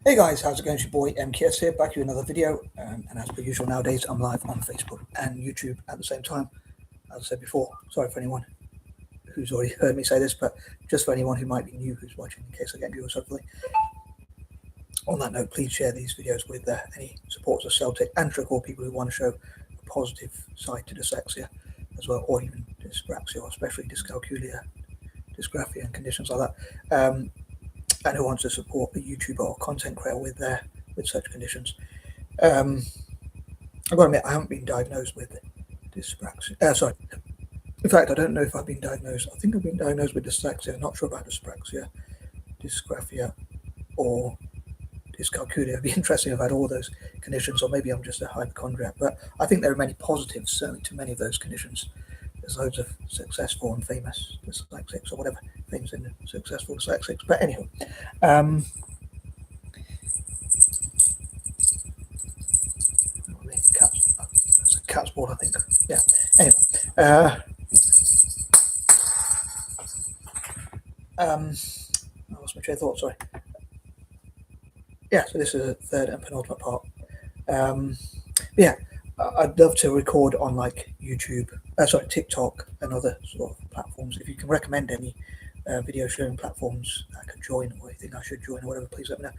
Hey guys, how's it going? It's your boy M.K.S here, back with another video. And as per usual nowadays, I'm live on Facebook and YouTube at the same time. As I said before, sorry for anyone who's already heard me say this, but just for anyone who might be new who's watching, in case I get viewers hopefully. On that note, please share these videos with any supporters of Celtic and Treble, people who want to show a positive side to dyslexia as well, or even dyspraxia, or especially dyscalculia, dysgraphia and conditions like that. And who wants to support a YouTuber or content creator with such conditions. I've got to admit, I haven't been diagnosed with dyspraxia. In fact, I don't know if I've been diagnosed. I think I've been diagnosed with dyslexia. I'm not sure about dyspraxia, dysgraphia, or dyscalculia. It'd be interesting if I had all those conditions, or maybe I'm just a hypochondriac. But I think there are many positives, certainly, to many of those conditions. There's loads of successful and famous dyslexics, or whatever things in successful dyslexics. But anyway, that's a cat's ball, I think. Yeah. Anyway, I lost my train of thought. Sorry. Yeah. So this is a third and penultimate part. Yeah, I'd love to record on like YouTube, TikTok and other sort of platforms. If you can recommend any video sharing platforms I could join, or you think I should join, or whatever, please let me know.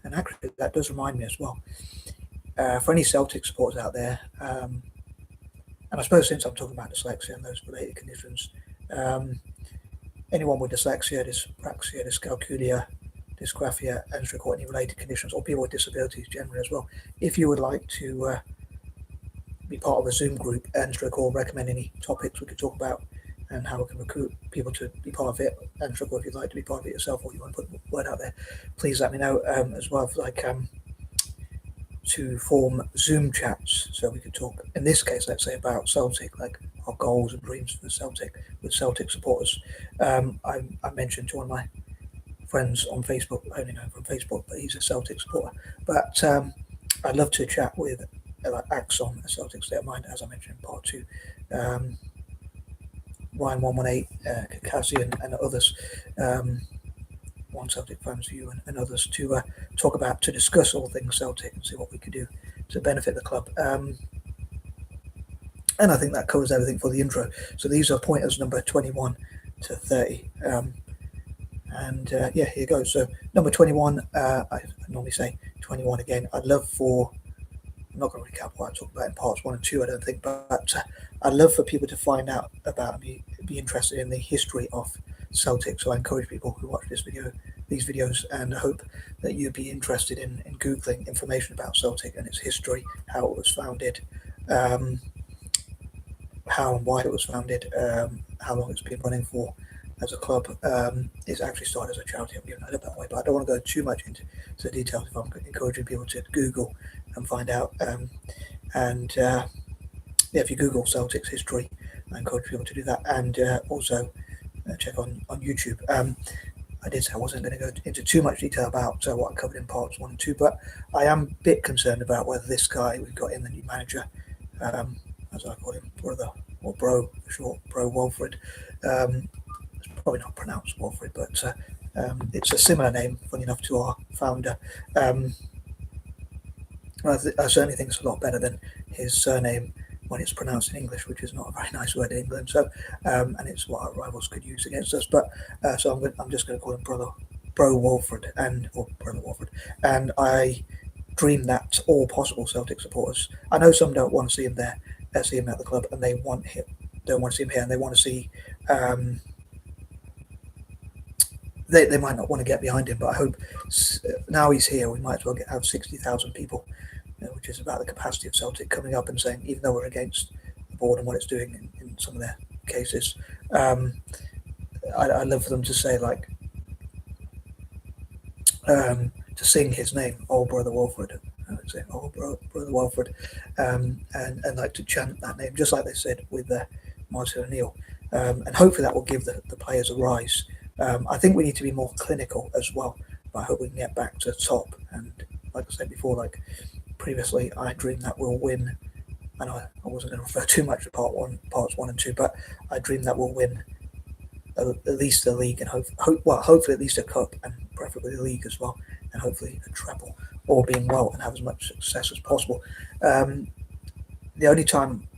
And actually, that does remind me as well, for any Celtic supporters out there, and I suppose since I'm talking about dyslexia and those related conditions, anyone with dyslexia, dyspraxia, dyscalculia, dysgraphia, and any related conditions, or people with disabilities generally as well, if you would like to be part of a Zoom group and recommend any topics we could talk about and how we can recruit people to be part of it, and if you'd like to be part of it yourself, or you want to put the word out there, please let me know as well. To form Zoom chats so we could talk, in this case, let's say about Celtic, like our goals and dreams for Celtic, with Celtic supporters. I mentioned to one of my friends on Facebook, I only know him from Facebook, but he's a Celtic supporter. But I'd love to chat with Axon, a Celtic state of mind, as I mentioned in part 2, Ryan118, Kakazi, and others, One Celtic Fans View, and others, to discuss all things Celtic and see what we could do to benefit the club. And I think that covers everything for the intro. So these are pointers number 21 to 30. Yeah, here goes. So number 21, I normally say 21 again. I'm not going to recap what I talked about in parts 1 and 2, I don't think, but I'd love for people to find out about me, be interested in the history of Celtic. So I encourage people who watch these videos, and I hope that you'd be interested in Googling information about Celtic and its history, how it was founded, how and why it was founded, how long it's been running for as a club. It's actually started as a charity, I'm giving it that way, but I don't want to go too much into the details if I'm encouraging people to Google and find out. Yeah, if you Google Celtic's history, I encourage people to do that, and also check on YouTube. I did say I wasn't going to go into too much detail about what I covered in parts 1 and 2, but I am a bit concerned about whether this guy we've got in, the new manager, as I call him, brother, or bro for short, Bro Walford. It's probably not pronounced Walford, but it's a similar name, funny enough, to our founder. I certainly think it's a lot better than his surname when it's pronounced in English, which is not a very nice word in England. So, and it's what our rivals could use against us. But so I'm just going to call him Bro Walford, or Brother Walford. And I dream that all possible Celtic supporters. I know some don't want to see him there, see him at the club, and they don't want to see him here, and they want to see. They might not want to get behind him, but I hope now he's here, we might as well have 60,000 people, which is about the capacity of Celtic, coming up and saying, even though we're against the board and what it's doing in some of their cases, I'd love for them to say, like, to sing his name, "Oh Brother Walford," say, "Oh Brother Walford," and like to chant that name, just like they said with Martin O'Neill, and hopefully that will give the players a rise. I think we need to be more clinical as well, but I hope we can get back to the top. And like I said before, like previously, I dream that we'll win, and I wasn't going to refer too much to parts 1 and 2, but I dream that we'll win at least the league, and hopefully at least a cup, and preferably the league as well, and hopefully a treble, all being well, and have as much success as possible. The only time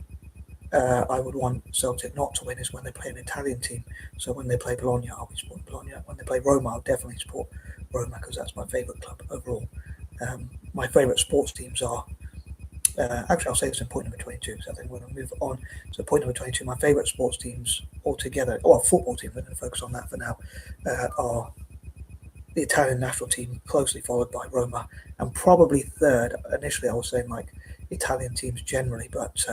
I would want Celtic not to win is when they play an Italian team. So when they play Bologna, I'll be supporting Bologna. When they play Roma, I'll definitely support Roma because that's my favourite club overall. My favourite sports teams are, actually I'll say this in point number 22, so I think we're going to move on. So point number 22, my favourite sports teams altogether, or football team, we're going to focus on that for now, are the Italian national team, closely followed by Roma, and probably third. Initially I was saying like Italian teams generally, but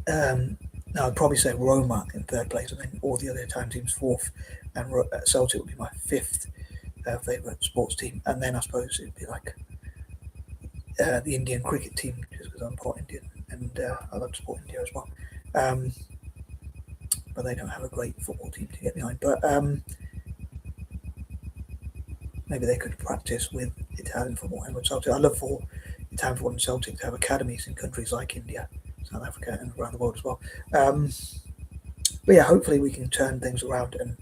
now I'd probably say Roma in third place, and then all the other Italian teams fourth, and Celtic would be my fifth favourite sports team, and then I suppose it'd be like the Indian cricket team, just because I'm part Indian, and I love to support India as well. But they don't have a great football team to get behind. But maybe they could practice with Italian football and with Celtic. I love for Italian football and Celtic to have academies in countries like India, South Africa, and around the world as well. But yeah, hopefully we can turn things around and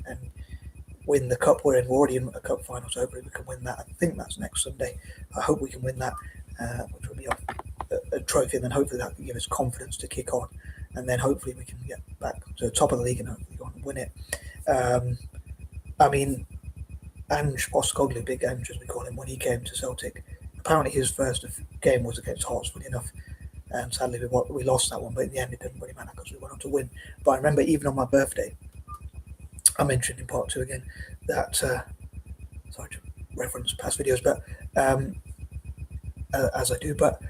win the cup we're in. We're already in a cup final, so hopefully we can win that. I think that's next Sunday. I hope we can win that, which will be a trophy, and then hopefully that can give us confidence to kick on, and then hopefully we can get back to the top of the league and hopefully go on and win it. I mean, Ange Postecoglou, Big Ange as we call him, when he came to Celtic, apparently his first game was against Hearts, funny enough, and sadly we lost that one, but in the end it didn't really matter because we went on to win. But I remember even on my birthday, I mentioned in part 2 again that sorry to reference past videos, but as I do, but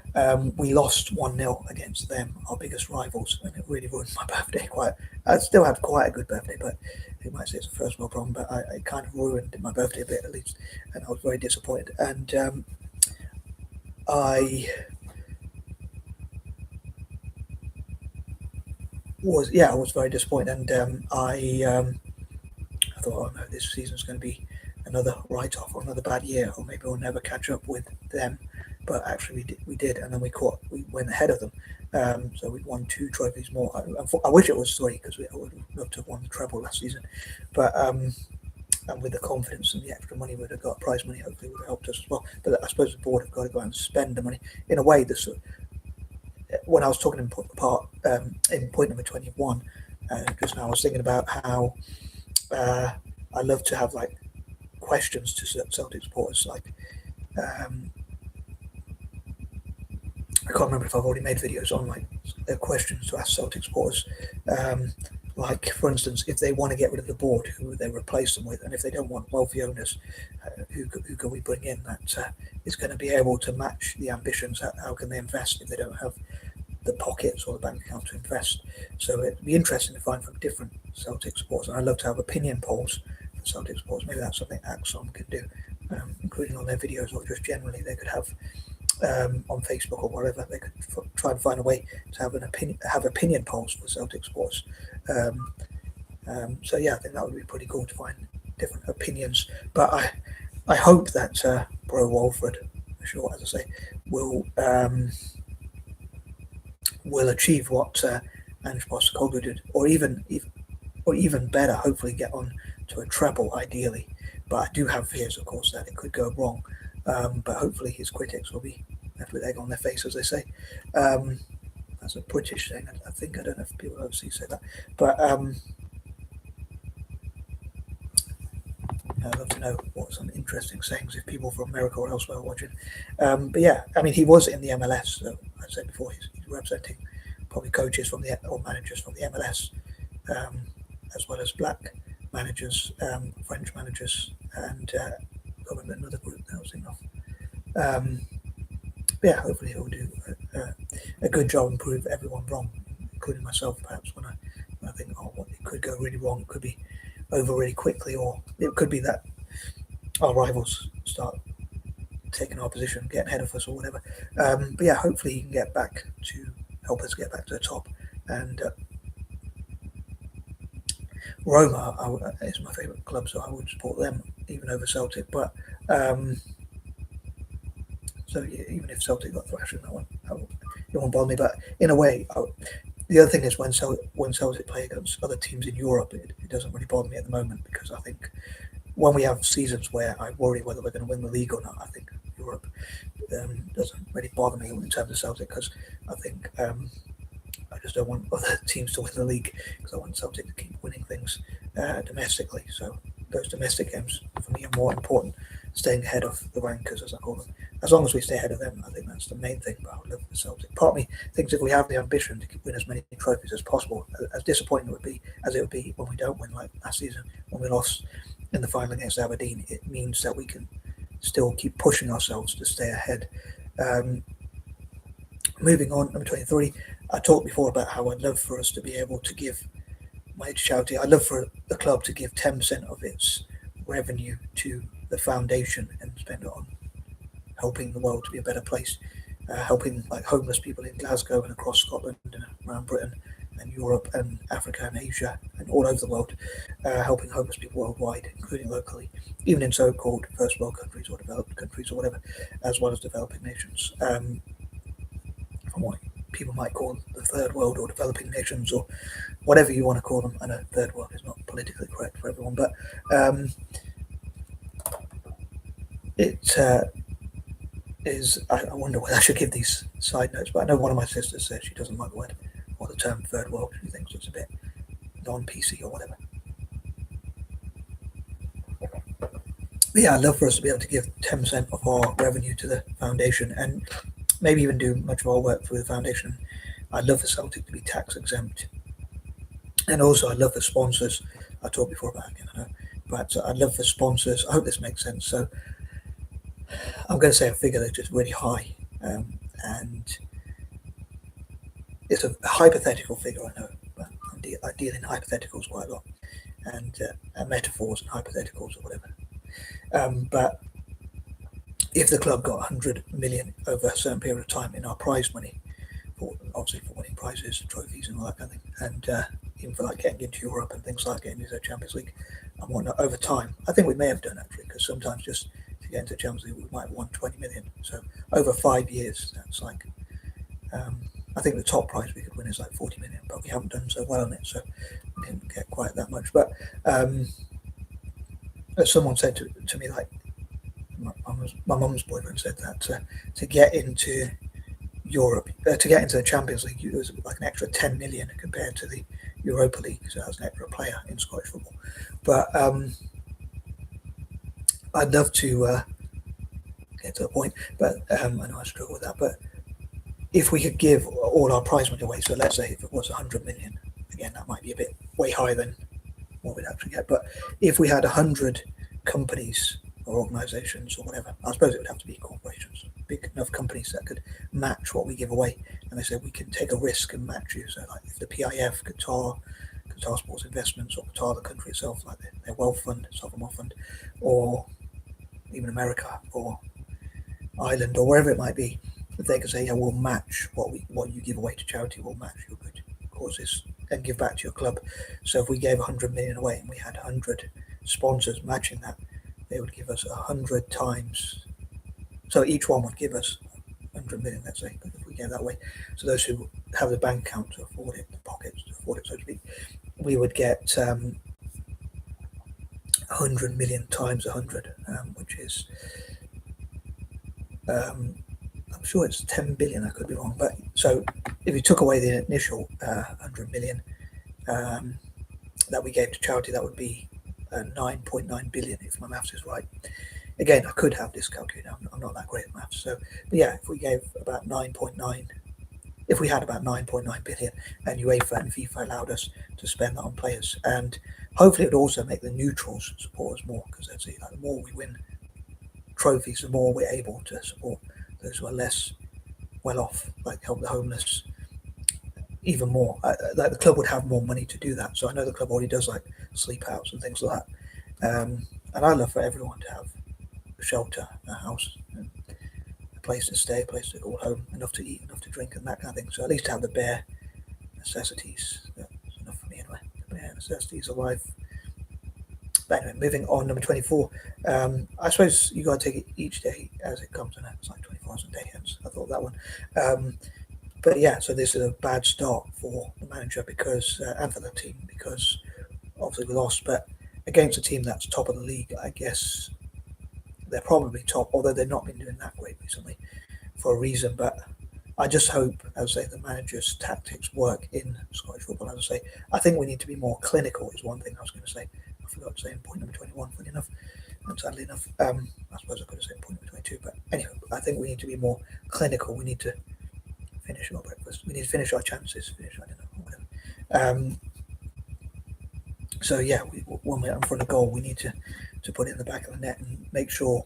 we lost 1-0 against them, our biggest rivals, and it really ruined my birthday. I still had quite a good birthday, but you might say it's a first world problem, but it kind of ruined my birthday a bit at least, and I was very disappointed. And I was very disappointed, and I thought, oh no, this season's going to be another write-off or another bad year, or maybe we'll never catch up with them. But actually we did, and then we went ahead of them. So we won 2 trophies more. I wish it was 3 because I would love to have won the treble last season. But and with the confidence and the extra money we'd have got, prize money, hopefully would have helped us as well. But I suppose the board have got to go out and spend the money. In a way, when I was talking in point number 21, just now I was thinking about how I love to have like questions to Celtic supporters, like I can't remember if I've already made videos on like questions to ask Celtic supporters, like for instance, if they want to get rid of the board, who would they replace them with, and if they don't want wealthy owners, who can we bring in that is going to be able to match the ambitions? How can they invest if they don't have the pockets or the bank account to invest? So it'd be interesting to find from different Celtic supporters, and I'd love to have opinion polls for Celtic supporters. Maybe that's something Axon could do, including on their videos, or just generally they could have on Facebook or wherever. They could try and find a way to have opinion polls for Celtic supporters. So yeah, I think that would be pretty cool to find different opinions. But I hope that Bro Walford, for sure, as I say, will achieve what Ange Postecoglou did, or even better, hopefully get on to a treble ideally. But I do have fears, of course, that it could go wrong. But hopefully his critics will be left with egg on their face, as they say. That's a British thing, I think. I don't know if people overseas say that. But I'd love to know what some interesting sayings if people from America or elsewhere are watching. But yeah, I mean, he was in the MLS, so I said before, he's representing probably coaches from or managers from the MLS, as well as black managers, French managers, and another group that I was thinking of. Yeah, hopefully he'll do a good job and prove everyone wrong, including myself, perhaps, when I think, oh, it could go really wrong. It could be over really quickly, or it could be that our rivals start taking our position, getting ahead of us, or whatever. But yeah, hopefully he can help us get back to the top. And Roma is my favourite club, so I would support them even over Celtic. But so yeah, even if Celtic got thrashed in that one, it won't bother me. But in a way, the other thing is when Celtic play against other teams in Europe, it doesn't really bother me at the moment, because I think when we have seasons where I worry whether we're going to win the league or not, I think Europe doesn't really bother me in terms of Celtic, because I think I just don't want other teams to win the league, because I want Celtic to keep winning things domestically. So those domestic games for me are more important, staying ahead of the rankers, as I call them. As long as we stay ahead of them, I think that's the main thing. But I would love for Celtic. Part of me thinks if we have the ambition to win as many trophies as possible, as disappointing as it would be when we don't win, like last season when we lost in the final against Aberdeen, it means that we can still keep pushing ourselves to stay ahead. Moving on, number 23, I talked before about how I'd love for us to be able to give money to charity. I'd love for the club to give 10% of its revenue to the foundation and spend it on helping the world to be a better place, helping like homeless people in Glasgow and across Scotland and around Britain and Europe and Africa and Asia and all over the world, helping homeless people worldwide, including locally, even in so-called first world countries or developed countries or whatever, as well as developing nations. From what people might call the third world or developing nations or whatever you want to call them. I know third world is not politically correct for everyone, but it is. I wonder whether I should give these side notes, but I know one of my sisters said she doesn't like the word or the term third world. She thinks it's a bit non-PC or whatever. But yeah, I'd love for us to be able to give 10% of our revenue to the foundation and maybe even do much of our work through the foundation. I'd love for Celtic to be tax exempt. And also I'd love for sponsors. I talked before about it, I know, but I'd love for sponsors. I hope this makes sense. So I'm going to say a figure that's just really high, and it's a hypothetical figure, I know, but I deal in hypotheticals quite a lot, and metaphors and hypotheticals or whatever. But if the club got 100 million over a certain period of time in our prize money, obviously for winning prizes, trophies, and all that kind of thing, and even for like getting into Europe and things like getting into the Champions League and whatnot over time, I think we may have done actually, because sometimes just to get into the Champions League we might have won 20 million. So over 5 years, that's like, I think the top prize we could win is like 40 million, but we haven't done so well on it, so we didn't get quite that much. But as someone said to me, like my mum's boyfriend said that to get into Europe, to get into the Champions League, it was like an extra 10 million compared to the Europa League, so that was an extra player in Scottish football. But I'd love to get to the point, but I know I struggle with that. But if we could give all our prize money away, so let's say if it was 100 million, again that might be a bit way higher than what we'd actually get, but if we had 100 companies or organisations or whatever, I suppose it would have to be corporations, big enough companies that could match what we give away, and they said we can take a risk and match you. So like if the PIF, Qatar Sports Investments, or Qatar, the country itself, like their wealth fund, sovereign wealth fund, or even America or Ireland or wherever it might be, if they could say, yeah, we'll match what you give away to charity, we'll match your good causes and give back to your club. So if we gave 100 million away and we had 100 sponsors matching that, they would give us 100 times. So each one would give us 100 million, let's say, if we gave that away. So those who have the bank account to afford it, the pockets to afford it, so to speak, we would get 100 million times 100, which is, I'm sure it's 10 billion, I could be wrong. But so if you took away the initial 100 million that we gave to charity, that would be 9.9 billion, if my maths is right. Again, I could have this calculated. I'm not that great at maths. So, but yeah, if we gave about 9.9, if we had about 9.9 billion, and UEFA and FIFA allowed us to spend that on players, and hopefully it would also make the neutrals support us more, because they'd say like the more we win trophies, the more we're able to support those who are less well off, like help the homeless even more. Like the club would have more money to do that. So I know the club already does like sleep outs and things like that. And I'd love for everyone to have a shelter, a house, a place to stay, a place to call home, enough to eat, enough to drink, and that kind of thing. So at least have the bare necessities. That's enough for me anyway. The bare necessities of life. But anyway, moving on, number 24. I suppose you got to take it each day as it comes, and it's like 24 hours a day. Hence, I thought that one. But yeah, so this is a bad start for the manager because, and for the team, because obviously we lost. But against a team that's top of the league, I guess they're probably top, although they've not been doing that great recently for a reason. But I just hope, as I say, the manager's tactics work in Scottish football. As I say, I think we need to be more clinical is one thing I was going to say. I forgot to say in point number 21, funny enough, and sadly enough. I suppose I could have said point number 22, but anyway, I think we need to be more clinical. We need to finish our breakfast. We need to finish our chances, finish our dinner, or whatever. So yeah, when we're in front of goal, we need to put it in the back of the net and make sure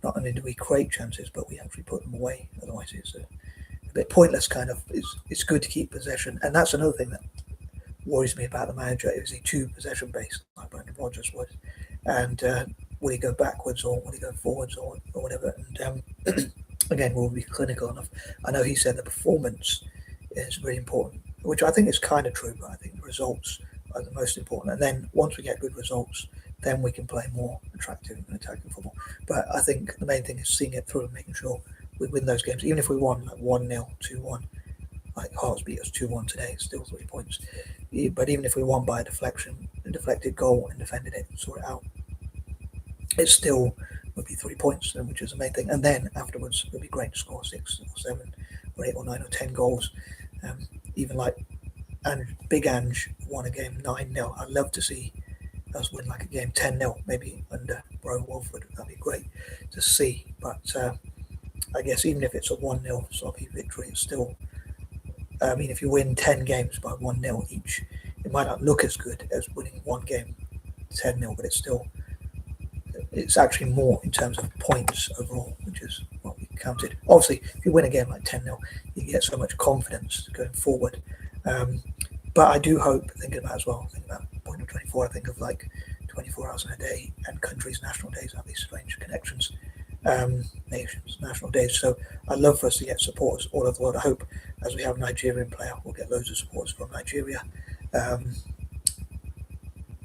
not only do we create chances, but we actually put them away. Otherwise, it's a bit pointless. Kind of, it's good to keep possession, and that's another thing that worries me about the manager. Is he too possession based, like Brendan Rodgers was, and will he go backwards or will he go forwards or whatever? And again, will we be clinical enough? I know he said the performance is really important, which I think is kind of true, but I think the results are the most important. And then once we get good results, then we can play more attractive and attacking football. But I think the main thing is seeing it through and making sure we win those games. Even if we won like 1-0, 2-1, like Hearts beat us 2-1 today, it's still 3 points. But even if we won by a deflected goal and defended it and saw it out, it still would be 3 points, which is the main thing. And then afterwards, it would be great to score 6 or 7 or 8 or 9 or 10 goals. Even like Big Ange won a game 9-0. I'd love to see us win like a game 10-0, maybe under Bro Wolford. That'd be great to see. But I guess even if it's a 1-0 sloppy victory, it's still, I mean, if you win 10 games by 1-0 each, it might not look as good as winning one game 10-0, but it's actually more in terms of points overall, which is what we counted. Obviously, if you win a game like 10-0, you get so much confidence going forward. But I do hope, thinking about as well, think about point of 24, I think of like 24 hours in a day, and countries' national days have these strange connections, nations, national days. So I'd love for us to get supporters all over the world. I hope, as we have a Nigerian player, we'll get loads of supporters from Nigeria.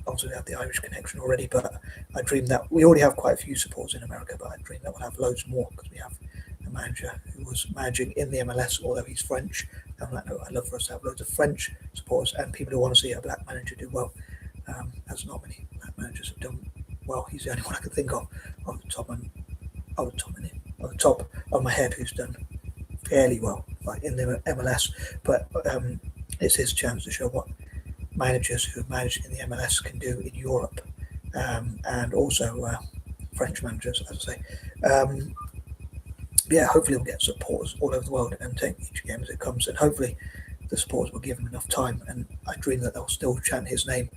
Also, we have the Irish connection already, but I dream that we already have quite a few supporters in America, but I dream that we'll have loads more because we have a manager who was managing in the MLS, although he's French. And I'd love for us to have loads of French supporters and people who want to see a black manager do well. As not many black managers have done well. He's the only one I can think of off the top of my head who's done fairly well, like in the MLS. But it's his chance to show what managers who have managed in the MLS can do in Europe, and also French managers, as I say. Yeah, hopefully we'll get supporters all over the world and take each game as it comes, and hopefully the supporters will give him enough time, and I dream that they'll still chant his name.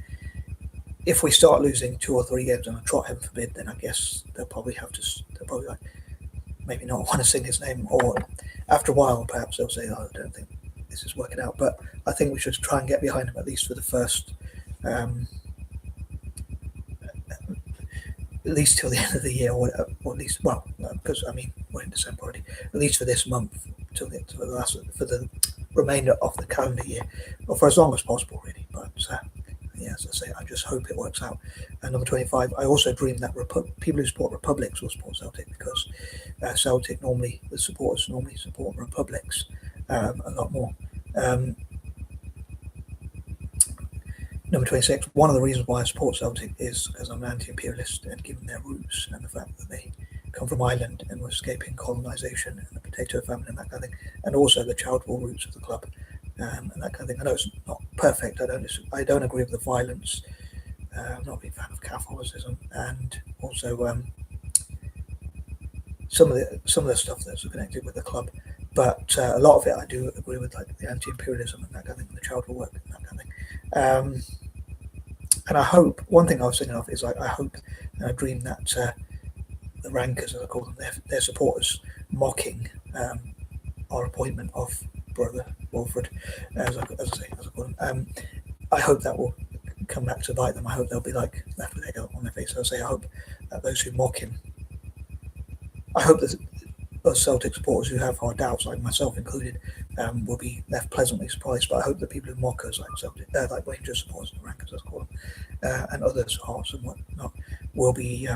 If we start losing 2 or 3 games on a trot, heaven forbid, then I guess they'll probably like maybe not want to sing his name, or after a while perhaps they'll say, oh, I don't think this is working out. But I think we should try and get behind him at least for the first at least till the end of the year, or at least, well, because I mean we're in December already. At least for this month, for the remainder of the calendar year, or for as long as possible, really. But yeah, as I say, I just hope it works out. And number 25, I also dream that people who support Republics will support Celtic, because Celtic the supporters normally support Republics a lot more. Number 26, one of the reasons why I support Celtic is because I'm an anti-imperialist, and given their roots and the fact that they come from Ireland and were escaping colonisation and the potato famine and that kind of thing, and also the charitable roots of the club and that kind of thing. I know it's not perfect. I don't agree with the violence. I'm not a big fan of Catholicism, and also some of the stuff that's connected with the club. But a lot of it I do agree with, like the anti-imperialism and that kind of thing, and the charitable work and that kind of thing. And I hope, one thing I was thinking of is I hope and I dream that the rankers, as I call them, their supporters mocking our appointment of Brother Wolford, as I call them. I hope that will come back to bite them. I hope they'll be like left with egg on their face. So I say I hope that those who mock him, I hope that us Celtic supporters who have our doubts, like myself included, will be left pleasantly surprised. But I hope that people who mock us, like Rangers supporters, the rankers, as I call them, and others, Hearts and whatnot, will be,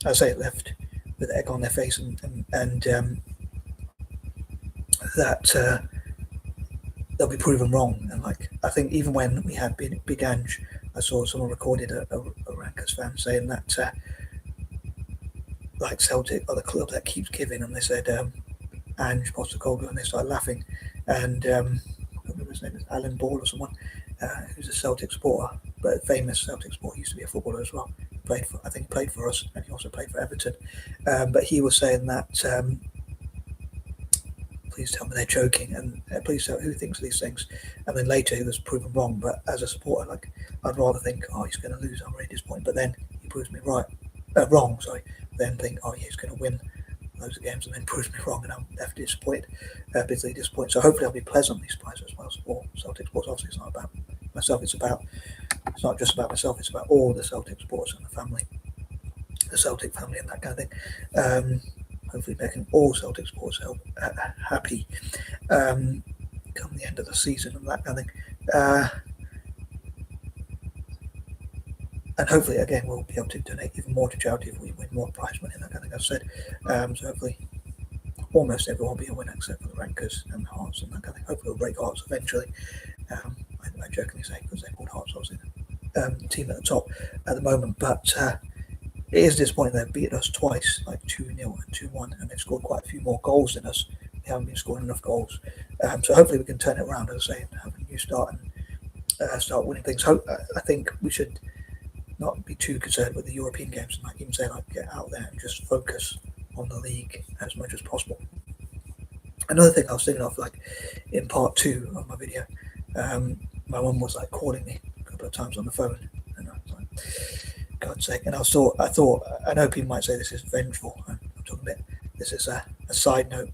left with egg on their face, and that they'll be proven wrong. And like I think even when we had Big Ange, I saw someone recorded a Rankers fans saying that like Celtic are the club that keeps giving, and they said Ange Postecoglou, and they started laughing. And I don't remember his name is Alan Ball or someone who's a Celtic supporter, but a famous Celtic supporter. He used to be a footballer as well. I think he played for us, and he also played for Everton. But he was saying that please tell me they're joking, and please tell who thinks these things. And then later he was proven wrong. But as a supporter, like, I'd rather think, oh, he's going to lose, I'm really disappointed. But then he proves me wrong. Sorry. Then think, oh, yeah, he's going to win loads of games, and then proves me wrong, and I'm bitterly disappointed. So hopefully I'll be pleasantly surprised as well for Celtic sports. Obviously, it's not about myself. It's not just about myself. It's about all the Celtic sports and the family, the Celtic family, and that kind of thing. Hopefully making all Celtic sports happy come the end of the season and that kind of thing. And hopefully, again, we'll be able to donate even more to charity if we win more prize money and that kind of thing, as I said. So hopefully almost everyone will be a winner except for the Rankers and Hearts and that kind of thing. Hopefully we'll break Hearts eventually. I jokingly say, because they called Hearts obviously the team at the top at the moment. But it is disappointing they've beaten us twice, like 2-0 and 2-1, and they've scored quite a few more goals than us. They haven't been scoring enough goals. So hopefully we can turn it around, as I say, and have a new start and start winning things. I think we should not be too concerned with the European games, and like even say, like, get out there and just focus on the league as much as possible. Another thing I was thinking of, like in part 2 of my video, my mum was like calling me a couple of times on the phone, and I was like, God's sake. And I thought, I know people might say this is vengeful. I'm talking a bit. This is a side note,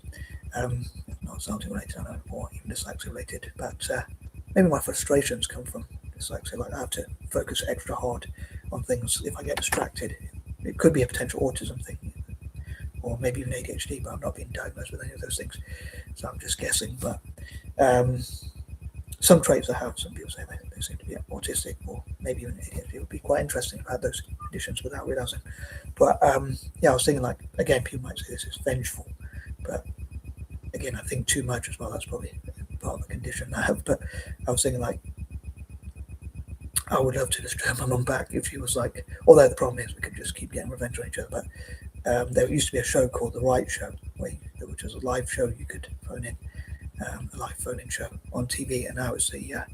not something related, I know, or even dyslexia related, but maybe my frustrations come from dyslexia. Like, I have to focus extra hard on things. If I get distracted, it could be a potential autism thing, or maybe even ADHD, but I'm not being diagnosed with any of those things, so I'm just guessing. But some traits I have, some people say they seem to be autistic, or maybe even ADHD. It would be quite interesting if I had those conditions without realising. But yeah, I was thinking, like, again, people might say this is vengeful, but again, I think too much as well. That's probably part of the condition I have. But I was thinking, like, I would love to just turn my mum back if she was like, although the problem is we could just keep getting revenge on each other. But there used to be a show called The Right Show, which was a live show you could phone in, a live phone-in show on TV, and now it's a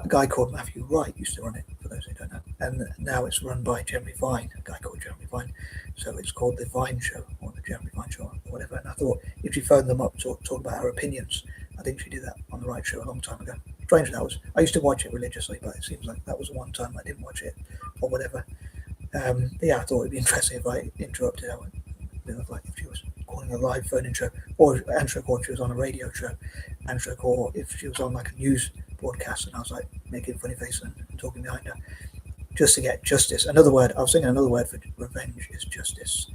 guy called Matthew Wright used to run it, for those who don't know, and now it's run by Jeremy Vine, a guy called Jeremy Vine, so it's called The Vine Show, or The Jeremy Vine Show, or whatever. And I thought, if she phoned them up to talk about her opinions, I think she did that on The Right Show a long time ago. Strange that was. I used to watch it religiously, but it seems like that was the one time I didn't watch it, or whatever. But yeah, I thought it'd be interesting if I interrupted her, like if she was calling a live phone-in show, or answer a call if she was on a radio show, answer a call if she was on like a news broadcast, and I was like making a funny face and talking behind her, just to get justice. Another word, I was thinking another word for revenge is justice.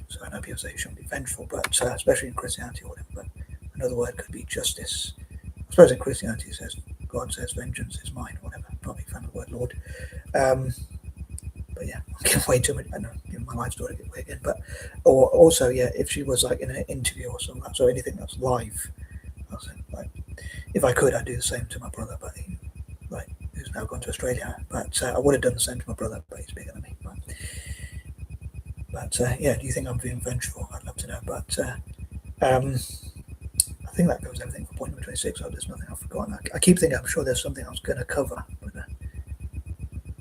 So I know people say you shouldn't be vengeful, but especially in Christianity or whatever, but another word could be justice. I suppose in Christianity it says, God says vengeance is mine, or whatever. Probably found the word Lord. But yeah, I'm giving way too much. I know, giving my life story away again. But or also, yeah, if she was like in an interview or something, so anything that's live, I was like, if I could, I'd do the same to my brother, but who's now gone to Australia. But I would have done the same to my brother, but he's bigger than me. But yeah, do you think I'm being vengeful? I'd love to know. But I think that covers everything for point number 26. Oh, there's nothing I've forgotten. I keep thinking I'm sure there's something I was going to cover, but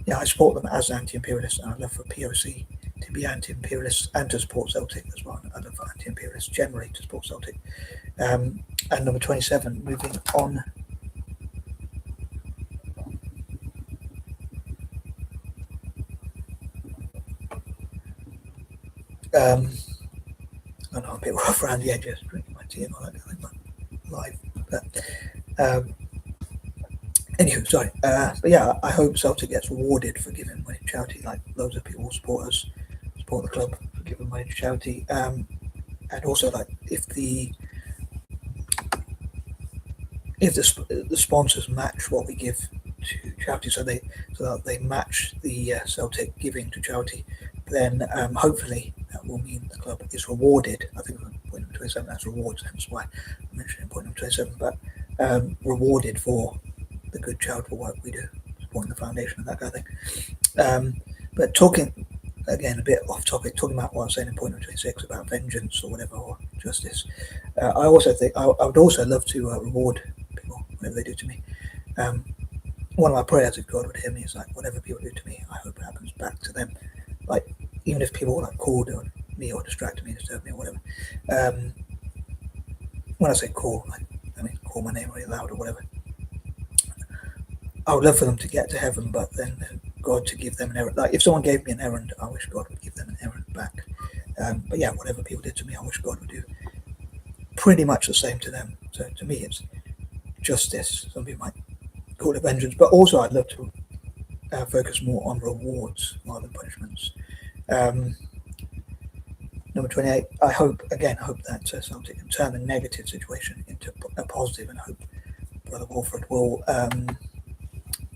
yeah, I support them as anti-imperialists, and I'd love for POC to be anti-imperialists and to support Celtic as well. I'd love for anti-imperialists generally to support Celtic. And number 27, moving on. I know I'm a bit rough around the edges, drinking my tea and all that kind of thing, but live. But anywho, sorry. But yeah, I hope Celtic gets rewarded for giving money to charity. Like, loads of people support us, support the club for giving money to charity. And also, like, if the sponsors match what we give to charity, so that they match the Celtic giving to charity, then hopefully that will mean the club is rewarded. I think point number 27, that's rewards, hence why I mentioned in point number 27, but rewarded for the good charitable work we do, supporting the foundation and that kind of thing. But talking again a bit off topic, talking about what I was saying in point 26 about vengeance or whatever, or justice. I also think I would also love to reward people whatever they do to me. One of my prayers, if God would hear me, is like whatever people do to me, I hope it happens back to them. Like even if people like called on me or distracted me, disturb me or whatever. When I say call, I mean call my name really loud or whatever. I would love for them to get to heaven, but then God to give them an errand. Like if someone gave me an errand, I wish God would give them an errand back. But yeah, whatever people did to me, I wish God would do pretty much the same to them. So to me, it's justice. Some people might call it vengeance, but also I'd love to focus more on rewards rather than punishments. Number 28, I hope that Celtic can turn the negative situation into a positive, and I hope Brother Walford will,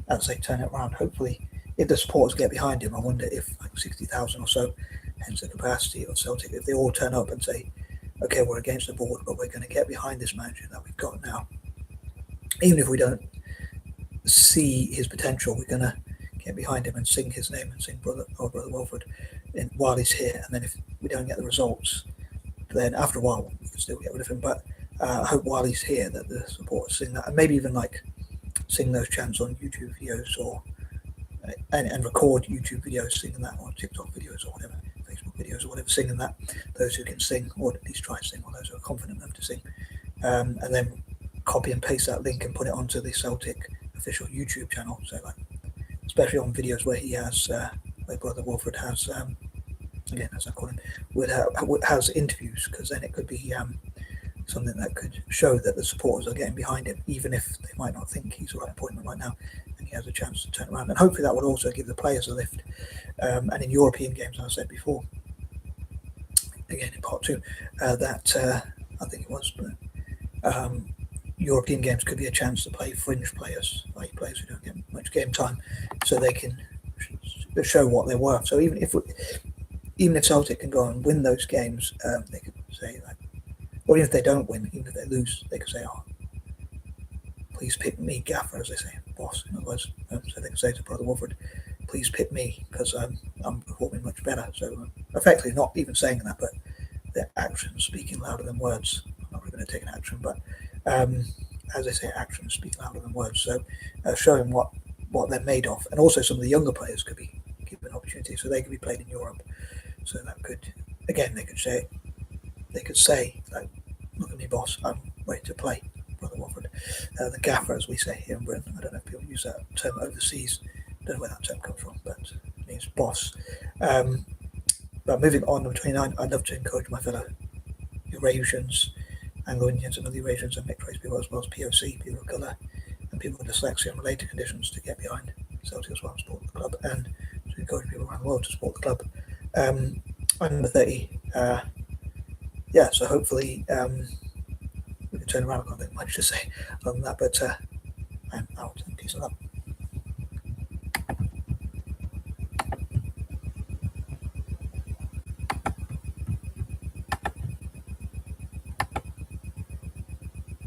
as they turn it around. Hopefully, if the supporters get behind him, I wonder if like 60,000 or so, hence the capacity of Celtic, if they all turn up and say, okay, we're against the board, but we're going to get behind this manager that we've got now. Even if we don't see his potential, we're going to get behind him and sing his name and sing Brother Walford while he's here. And then if we don't get the results, then after a while we can still get rid of him. But I hope while he's here that the supporters sing that, and maybe even like sing those chants on YouTube videos, or and record YouTube videos singing that, or TikTok videos or whatever, Facebook videos or whatever, singing that. Those who can sing, or at least try to sing, or those who are confident enough to sing, and then copy and paste that link and put it onto the Celtic official YouTube channel. So like, especially on videos where he has, where Brother Walford has, again as I call him, has interviews, because then it could be something that could show that the supporters are getting behind him, even if they might not think he's the right appointment right now, and he has a chance to turn around. And hopefully that will also give the players a lift. And in European games, as I said before, again in part 2, that I think it was, but European games could be a chance to play fringe players, like players who don't get much game time, so they can show what they're worth. So even if Celtic can go and win those games, they could say like, or even if they don't win, even if they lose, they could say, "Oh, please pick me, Gaffer," as they say, boss. In other words, so they can say to Brother Walford, "Please pick me because I'm performing much better." So effectively, not even saying that, but their actions speaking louder than words. I'm not really going to take an action, but as they say, actions speak louder than words. So showing what they're made of, and also some of the younger players could be given opportunities, so they could be played in Europe. So that could, again, they could say, like, "Look at me, boss, I'm ready to play, Brother Walford." The Gaffer, as we say here in Britain, I don't know if people use that term overseas. I don't know where that term comes from, but it means boss. But moving on, number 29, I'd love to encourage my fellow Eurasians, Anglo-Indians and other Eurasians and mixed race people, as well as POC, people of colour, and people with dyslexia and related conditions, to get behind Celtic as well, support the club, and to encourage people around the world to support the club. And number 30, so hopefully we can turn around. I can't think much to say other than that, but I'm out. Peace and love.